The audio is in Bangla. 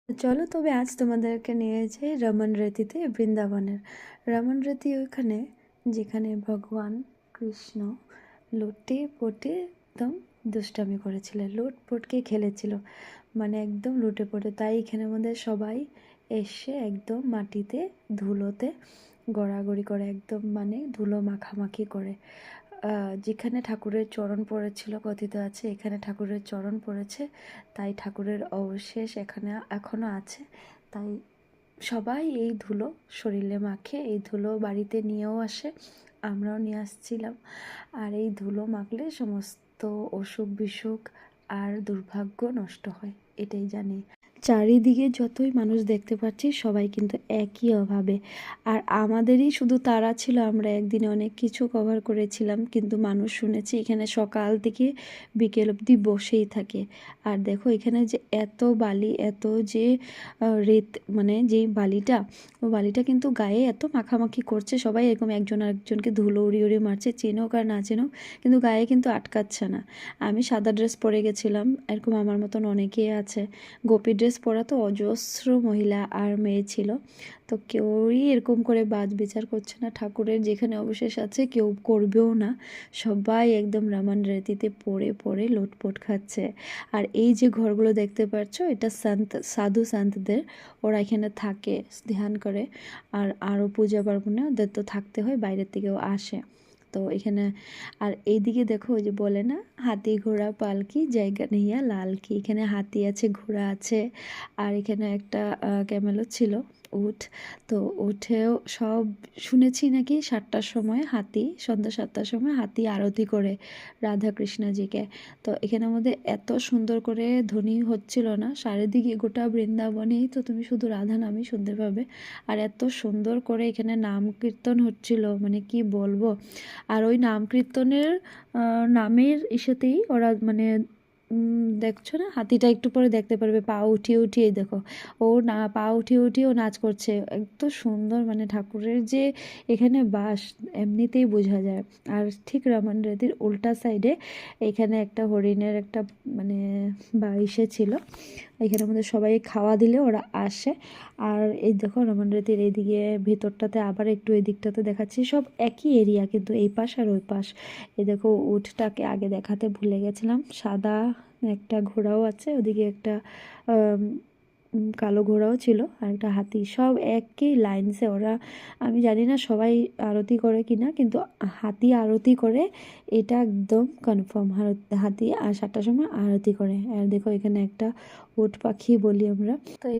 চলো তবে আজ তোমাদেরকে নিয়ে যাই রমন রতিতে, বৃন্দাবনের রমন রতি, ওইখানে যেখানে ভগবান কৃষ্ণ লুটে পটে একদম দুষ্টামি করেছিল, লুট পটকে খেলেছিল, মানে একদম লুটে পটে। তাই এখানের মধ্যে সবাই এসে একদম মাটিতে ধুলোতে গড়াগড়ি করে, একদম মানে ধুলো মাখামাখি করে। যেখানে ঠাকুরের চরণ পড়েছিল, কথিত আছে এখানে ঠাকুরের চরণ পড়েছে, তাই ঠাকুরের অবশেষ এখানে এখনও আছে। তাই সবাই এই ধুলো শরীরে মাখে, এই ধুলো বাড়িতে নিয়েও আসে, আমরাও নিয়ে আসছিলাম। আর এই ধুলো মাখলে সমস্ত অসুখ বিসুখ আর দুর্ভাগ্য নষ্ট হয়, এটাই জানি। চারিদিকে যতই মানুষ দেখতে পাচ্ছি সবাই কিন্তু একই অভাবে, আর আমাদেরই শুধু তারা ছিল। আমরা একদিনে অনেক কিছু কভার করেছিলাম, কিন্তু মানুষ শুনেছি এখানে সকাল থেকে বিকেল অবধি বসেই থাকে। আর দেখো এখানে যে এত বালি, এত যে রেত, মানে যেই বালিটা, ও বালিটা কিন্তু গায়ে এত মাখামাখি করছে, সবাই এরকম একজন আরেকজনকে ধুলো উড়িয়ে উড়িয়ে মারছে, চেনোক আর না চেনোক, কিন্তু গায়ে কিন্তু আটকাচ্ছে না। আমি সাদা ড্রেস পরে গেছিলাম, এরকম আমার মতন অনেকেই আছে। গোপী ড্রেস পরা তো অজস্র মহিলা আর মেয়ে ছিল, তো কেউই এরকম করে বাজ বিচার করছে না। ঠাকুরের যেখানে অবশেষ আছে কেউ করবেও না, সবাই একদম রামান রীতিতে পড়ে পড়ে লোটপোট খাচ্ছে। আর এই যে ঘরগুলো দেখতে পাচ্ছ, এটা সাধু সন্তদের, ওরা এখানে থাকে, ধ্যান করে। আর আরও পূজা পার্বণে ওদের তো থাকতে হয়, বাইরের থেকেও আসে। তো এখানে আর এইদিকে দেখো, ওই যে বলে না হাতি ঘোড়া পালকি জায়গা নেইয়া লাল কি, এখানে হাতি আছে, ঘোড়া আছে, আর এখানে একটা ক্যামেলও ছিল, উট। তো উঠেও সব শুনেছি নাকি 7টার সময় হাতি, সন্ধ্যা 7টার সময় হাতি আরতি করে রাধা কৃষ্ণজিকে। তো এখানের মধ্যে এত সুন্দর করে ধ্বনি হচ্ছিল না, চারিদিকে গোটা বৃন্দাবনেই তো তুমি শুধু রাধা নামই শুনতে পাবে। আর এত সুন্দর করে এখানে নাম কীর্তন হচ্ছিল, মানে কি বলবো। আর ওই নাম কীর্তনের নামের ইসেতেই ওরা মানে দেখছো না, হাতিটা একটু পরে দেখতে পারবে পা উঠিয়ে উঠিয়ে, দেখো ও না পা উঠিয়ে উঠিয়ে ও নাচ করছে, এত সুন্দর, মানে ঠাকুরের যে এখানে বাস এমনিতেই বোঝা যায়। আর ঠিক রমন রতির উল্টা সাইডে এখানে একটা হরিণের একটা মানে বা ইসে ছিল, এখানে আমাদের সবাই খাওয়া দিলে ওরা আসে। আর এই দেখো রমন রতির এইদিকে ভেতরটাতে আবার একটু এই দিকটাতে দেখাচ্ছি, সব একই এরিয়া কিন্তু এই পাশ আর ওই পাশ। এই দেখো উটটাকে আগে দেখাতে ভুলে গেছিলাম, সাদা একটা ঘোড়াও আছে, ওদিকে একটা কালো ঘোড়াও ছিল, আর একটা হাতি, সব একই লাইনসে ওরা। আমি জানি না সবাই আরতি করে কি না, কিন্তু হাতি আরতি করে এটা একদম কনফার্ম। হাতি আর 7টার সময় আরতি করে। আর দেখো এখানে একটা উট পাখি বলি আমরা, তো